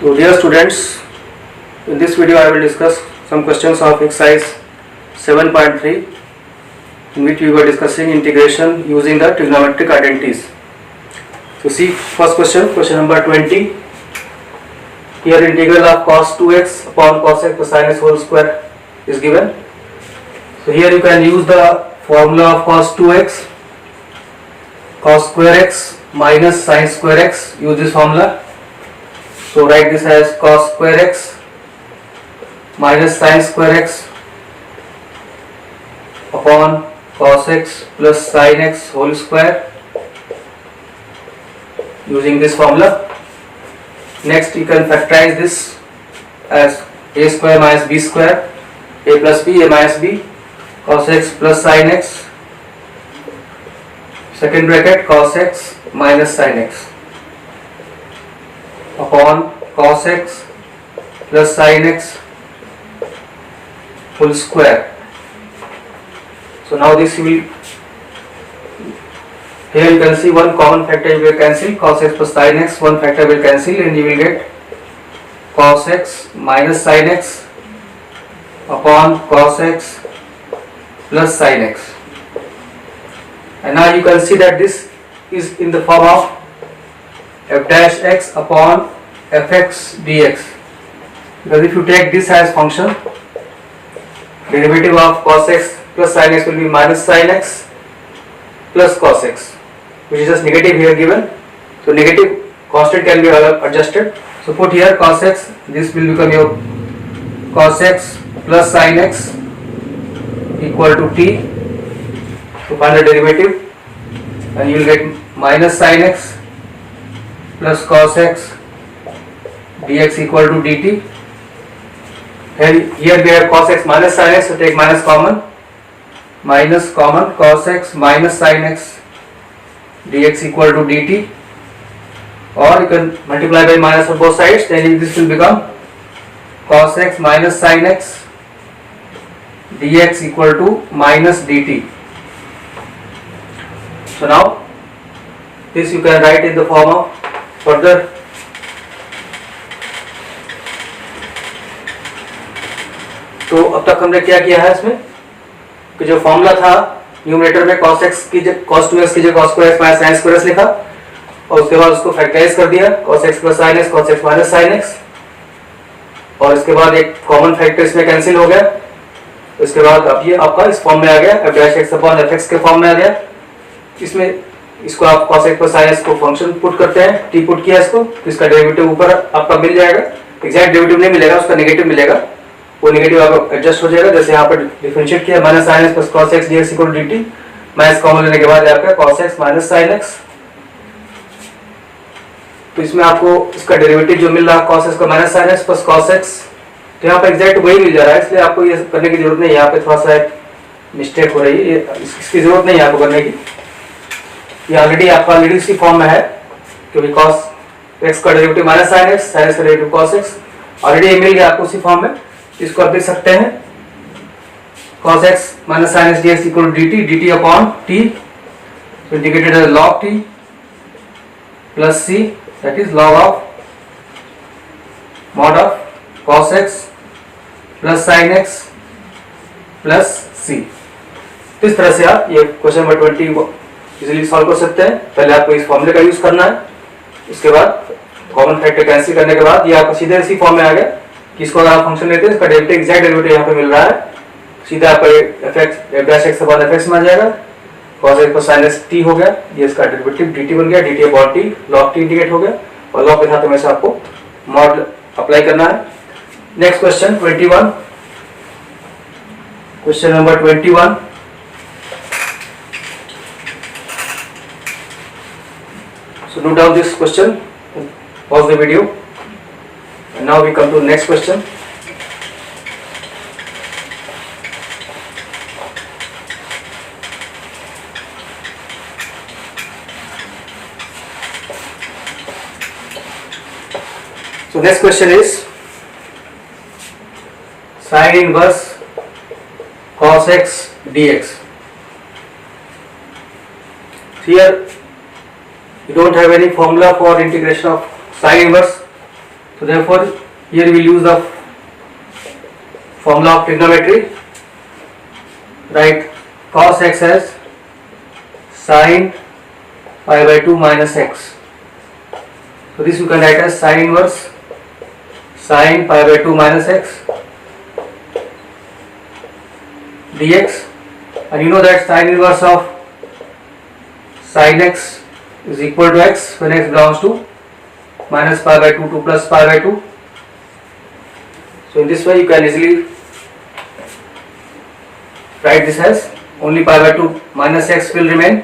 So dear students, in this video I will discuss some questions of exercise 7.3 in which we were discussing integration using the trigonometric identities. So see first question number 20. Here integral of cos 2x upon cos x plus sin x whole square is given. So here you can use the formula of cos 2x, cos square x minus sin square x, use this formula. So write this as cos square x minus sin square x upon cos x plus sin x whole square using this formula. Next you can factorize this as a square minus b square, a plus b, a minus b, cos x plus sin x, second bracket cos x minus sin x upon cos x plus sin x whole square. So now this will, here you can see one common factor will cancel, cos x plus sin x, one factor will cancel and you will get cos x minus sin x upon cos x plus sin x. And now you can see that this is in the form of f dash x upon fx dx, because if you take this as function, derivative of cos x plus sin x will be minus sin x plus cos x, which is just negative here given. So negative constant can be adjusted. So put here cos x, this will become your cos x plus sin x equal to t. So find the derivative and you will get minus sin x plus cos x dx equal to dt. And here we have cos x minus sin x, so take minus common cos x minus sin x dx equal to dt, or you can multiply by minus on both sides, then this will become cos x minus sin x dx equal to minus dt. So now this you can write in the form of further तो अब तक हमने क्या किया है इसमें कि जो फॉर्मूला था न्यूमरेटर में cos x की जगह cos 2x की जगह cos square x minus sin square x लिखा और उसके बाद उसको फैक्टराइज कर दिया cos x plus sin x, cos x minus sin x, और इसके बाद एक कॉमन फैक्टर इसमें कैंसिल हो गया. इसके बाद अब ये आपका इस फॉर्म में आ गया, f dash x upon fx के फॉर्म में आ गया. इसमें इसको आप cos x plus sin x को फंक्शन पुट करते हैं, t पुट किया इसको, तो इसका डेरिवेटिव ऊपर आपका मिल जाएगा. एग्जैक्ट डेरिवेटिव नहीं मिलेगा, उसका नेगेटिव मिलेगा, वो नेगेटिव आपको एडजस्ट हो जाएगा. जैसे यहाँ पर डिफरेंशिएट किया minus sin x plus cos x dx equal to dt, minus common लेने के बाद आपका cos x minus sin x. तो इसमें आपको इसका डेरिवेटिव जो मिल रहा cos x का minus sin x plus cos x, तो यहाँ पर एग्जैक्ट वही मिल जा रहा है, इसलिए आपको ये करने की जरूरत नहीं है. यहाँ पे थोड़ा सा मिस्टेक हो रही है, इसकी जरूरत नहीं है आपको करने की. ये ऑलरेडी आपका ऑलरेडी इसी फॉर्म में है, क्योंकि cos x का derivative minus sin x, sin x का डेरिवेटिव cos x ऑलरेडी मिल गया आपको उसी फॉर्म में. इसको आप देख सकते हैं cos x minus sin x dx equal to dt, dt upon t, so indicated as log t plus c, that is log of mod of cos x plus sin x plus c. तो इस तरह से आप ये question number 20 easily solve कर सकते हैं. पहले आपको इस फॉर्मूले का यूज करना है, उसके बाद कॉमन फैक्टर कैंसिल करने के बाद ये आपको सीधे इसी फॉर्म में आ गया. इसको अगर आप फंक्शन लेते हैं, इसका डेरिवेटिव एग्जैक्ट डेरिवेटिव यहाँ पे मिल रहा है, सीधा आपका f dash x upon fx में आ जाएगा. cos x plus sin x t हो गया, ये इसका डेरिवेटिव dt बन गया, dt upon t, log t indicate हो गया, और log के साथ में से आपको मॉड अप्लाई करना है. Next question 21, question number 21. So note down this question, pause the video. And now we come to the next question. So next question is sin inverse cos x dx. Here you don't have any formula for integration of sin inverse, तो So therefore here we will use the formula of trigonometry. Write cos x as sin pi by 2 minus x. So this you can write as sin inverse sin pi by 2 minus x dx, and you know that sin inverse of sin x is equal to x when x belongs to minus pi by 2 to plus pi by 2. So in this way you can easily write this as only pi by 2 minus x will remain,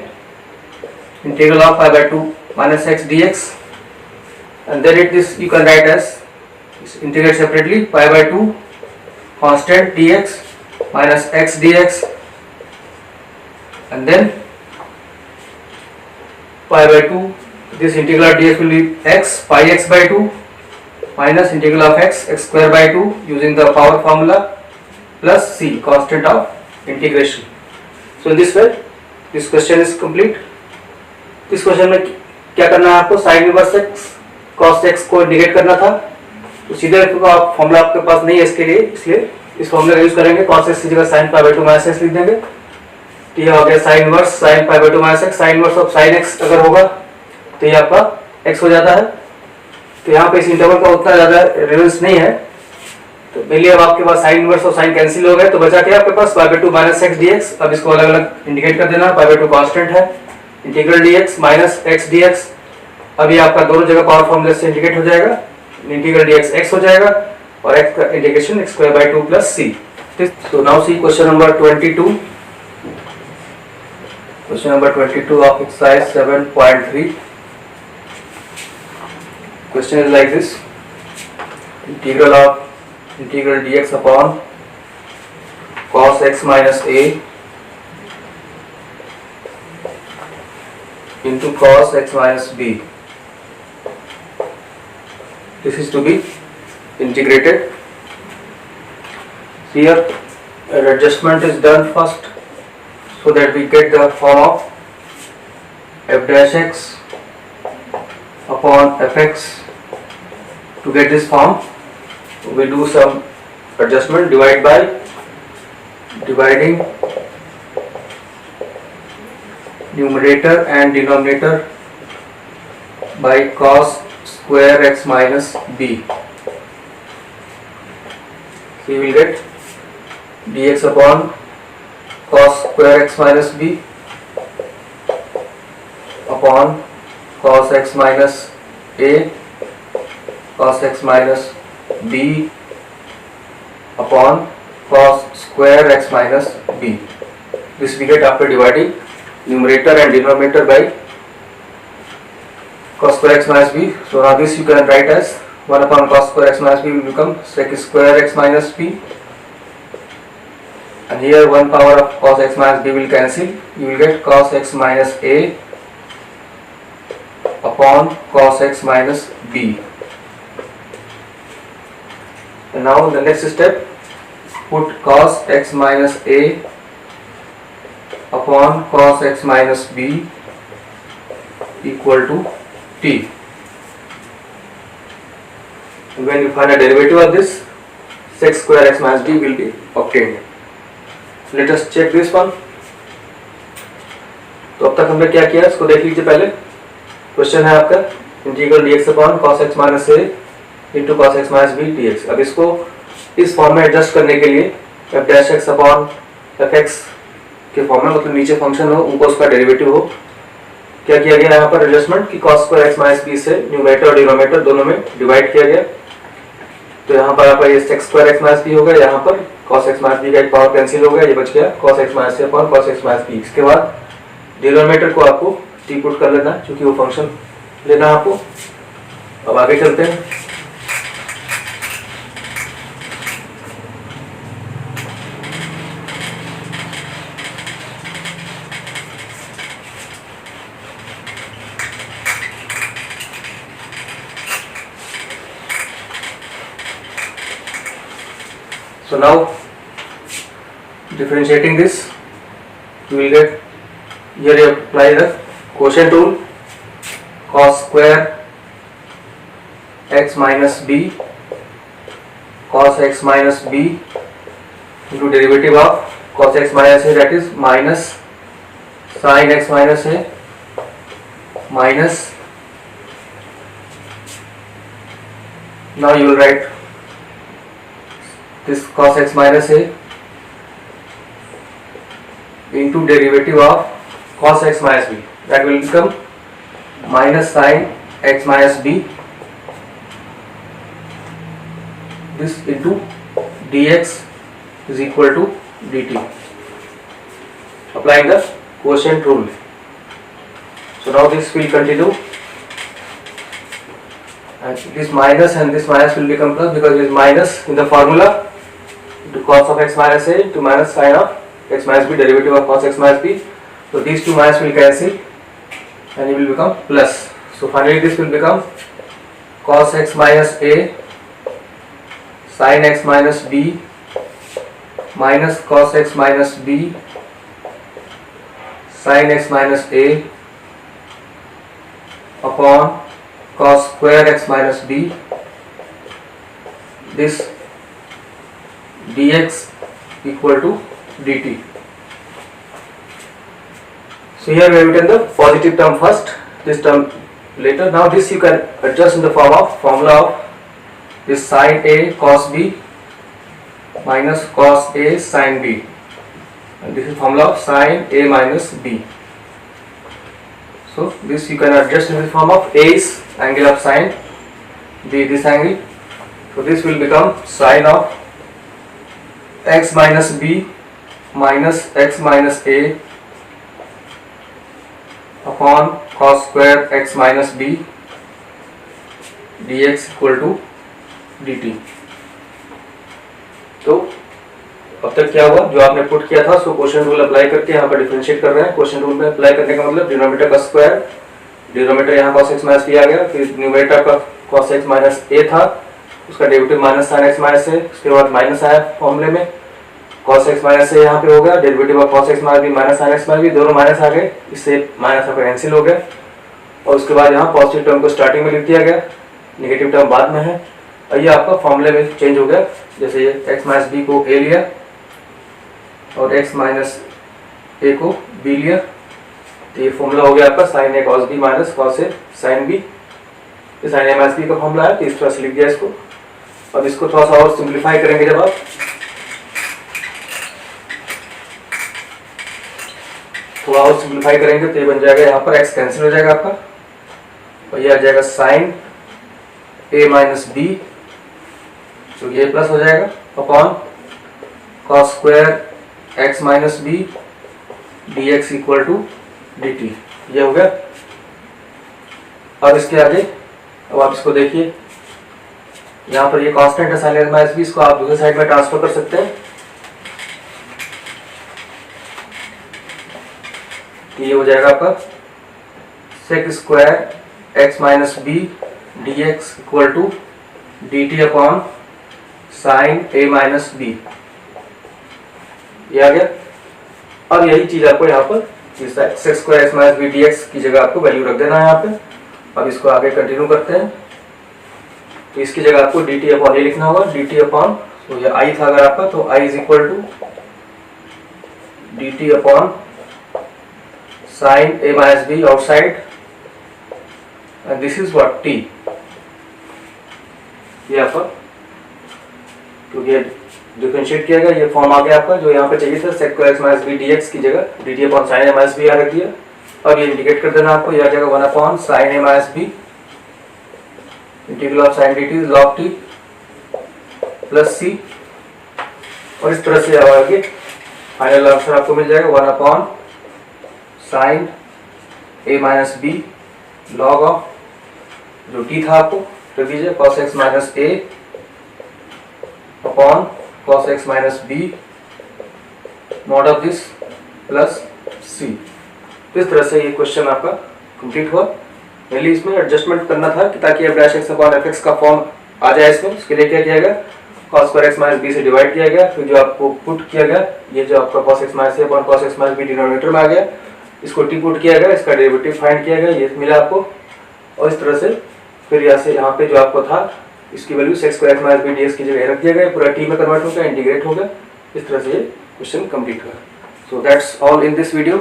integral of pi by 2 minus x dx, and then this you can write as integrate separately pi by 2 constant dx minus x dx, and then pi by 2, this integral of dx will be x pi x by 2 minus integral of x square by 2 using the power formula plus c constant of integration. So in this way this question is complete. इस question में क्या करना है आपको, sine inverse x cos x को integrate करना था, तो सीधे आप फॉर्मूला आपके पास नहीं है इसके लिए, इसलिए इस फॉर्मूला का यूज करेंगे। कॉस एक्स की जगह sine pi by 2 minus x लिख देंगे। तो ये हो गया sine inverse sine pi by 2 minus x. Sine inverse of sine x अगर होगा तो ये आपका एक्स हो जाता है। तो यहाँ पे इस इंटरवल का उतना ज्यादा रेलेवेंस नहीं है, तो मेनली अब आपके पास साइन इनवर्स और साइन कैंसिल हो गए, तो बचा क्या आपके पास pi by 2 minus x dx. अब इसको अलग अलग इंडिकेट कर देना। पाई बाई 2 कांस्टेंट है, integral dx minus x dx. अब ये आपका दोनों जगह पावर फॉर्मूले से इंडिकेट हो जाएगा, इंटीग्रल डीएक्स एक्स हो जाएगा और एक्स का integration x square by 2 plus C. So now see question number 22. Question number 22 of exercise 7.3. Question is like this: integral dx upon cos x minus a into cos x minus b. This is to be integrated. Here an adjustment is done first so that we get the form of f dash x upon fx. To get this form we do some adjustment, dividing numerator and denominator by cos square x minus b. So you will get dx upon cos square x minus b upon cos x minus a cos x minus b upon cos square x minus b. This we get after dividing numerator and denominator by cos square x minus b. So now this you can write as 1 upon cos square x minus b will become sec square x minus b, and here 1 power of cos x minus b will cancel. You will get cos x minus a upon cos x minus b. And now the next step, put cos x minus a upon cos x minus b equal to t. And when you find a derivative of this, sec square x minus b will be obtained. Let us check this one. तो अब तक हमने क्या किया इसको देख लीजिए। पहले क्वेश्चन है आपका integral dx upon cos x minus a into cos x minus b dx। अब इसको इस फॉर्म में एडजस्ट करने के लिए f dash x upon fx के फॉर्म में, मतलब नीचे फंक्शन हो उनको उसका डेरिवेटिव हो, क्या किया गया यहाँ पर एडजस्टमेंट कि cos square x minus b से न्यूमरेटर और डिनोमिनेटर दोनों में डिवाइड किया गया। तो यहाँ पर आपका ये sec square x minus b हो गया, यहाँ पर cos x माइनस b का एक पावर कैंसिल हो गया, ये बच गया cos x minus a upon cos x minus b। इसके बाद डिनोमिनेटर को आपको t पुट कर लेना है क्योंकि वो फंक्शन लेना है आपको। अब आगे चलते हैं। So now differentiating this, you will get, here you apply the quotient rule, cos square x minus b cos x minus b into derivative of cos x minus a, that is minus sin x minus a minus, now you will write this cos x minus a into derivative of cos x minus b, that will become minus sin x minus b, this into dx is equal to dt, applying the quotient rule. So now this will continue, and this minus will become plus, because it is minus in the formula into cos of x minus a to minus sin of x minus b, derivative of cos x minus b. So these two minus will cancel and it will become plus. So finally this will become cos x minus a sin x minus b minus cos x minus b sin x minus a upon cos square x minus b, this dx equal to dt. So here we have written the positive term first, this term later. Now this you can adjust in the form of formula of this sin a cos b minus cos a sin b, and this is formula of sin a minus b. So this you can adjust in the form of a is angle of sin, b this angle. So this will become sin of x minus b minus x minus a upon cos square x minus b dx equal to dt. तो अब तक क्या हुआ, जो आपने put किया था उसको क्वोशिएंट रूल अप्लाई करके यहाँ पर डिफरेंशिएट कर रहे हैं. क्वोशिएंट रूल में अप्लाई करने का मतलब डिनोमिनेटर का स्क्वायर, डिनोमिनेटर यहाँ cos x माइनस b आ गया, फिर न्यूमरेटर का cos x माइनस a था, उसका derivative minus sin x minus a, उसके बाद माइनस आया फॉर्मूले में, cos x माइनस a यहाँ पे हो गया, derivative of cos x minus b minus sin x minus b, दोनों माइनस आ गए, इससे माइनस आपका कैंसिल हो गया. और उसके बाद यहाँ पॉजिटिव टर्म को स्टार्टिंग में लिख दिया गया, नेगेटिव टर्म बाद में है, और ये आपका फॉर्मूले में चेंज हो गया. जैसे ये x माइनस b को a लिया और x माइनस a को b लिया, तो ये फॉर्मूला हो गया आपका sin a cos b minus cos a sin b. ये sin a माइनस b का फॉर्मूला है, तो इस तरह से लिख दिया इसको. अब इसको थोड़ा सा और सिंप्लीफाई करेंगे, जब आप थोड़ा और सिंप्लीफाई करेंगे तो ये बन जाएगा, यहाँ पर x कैंसिल हो जाएगा आपका, और ये आ जाएगा sin a माइनस b, तो ये प्लस हो जाएगा upon cos square x minus b dx equal to dt. ये हो गया. अब इसके आगे अब आप इसको देखिए, यहाँ पर ये कांस्टेंट है sin a माइनस b, इसको आप दूसरे साइड में ट्रांसफर कर सकते हैं. ये हो जाएगा आपका sec square x minus b dx equal to dt upon sin a minus b. ये आ गया. अब यही चीज आपको यहाँ पर sec square x minus b dx की जगह आपको वैल्यू रख देना है यहाँ पे. अब इसको आगे कंटिन्यू करते हैं, तो इसकी जगह आपको dt अपॉन a लिखना होगा, dt अपॉन, तो ये i था अगर आपका, तो i is equal to dt upon sin a minus b outside, and this is what t. ये आपका क्योंकि ये डिफरेंशिएट किया गया, ये फॉर्म आ गया आपका जो यहाँ पे चाहिए था, sec square x minus b dx की जगह dt upon sin a minus b आ रख दिया. और ये इंडिकेट कर देना आपको, ये आ जाएगा 1 upon sin a minus b integral of sin dt log t plus c, और इस तरह से आगे फाइनल आंसर आपको मिल जाएगा 1 upon sin a minus b log of जो t था आपको रख दीजिए cos x minus a upon cos x minus b mod of this plus c. तो इस तरह से ये क्वेश्चन आपका कंप्लीट हुआ. मेनली इसमें एडजस्टमेंट करना था कि ताकि f dash x upon fx का फॉर्म आ जाए इसमें. इसके लिए क्या किया गया, cos square x minus b से डिवाइड किया गया, फिर जो आपको पुट किया गया ये जो आपका cos x minus a upon cos x minus b denominator में आ गया, इसको टी पुट किया गया, इसका डेरिवेटिव फाइंड किया गया, ये मिला आपको. और इस तरह से फिर यहाँ से यहाँ पे जो आपको था इसकी value sec square minus B D X की जगह रख दिया गया, पूरा टी में कन्वर्ट हो गया, इंटीग्रेट हो गया। इस तरह से ये क्वेश्चन कंप्लीट हुआ। So that's all in this video.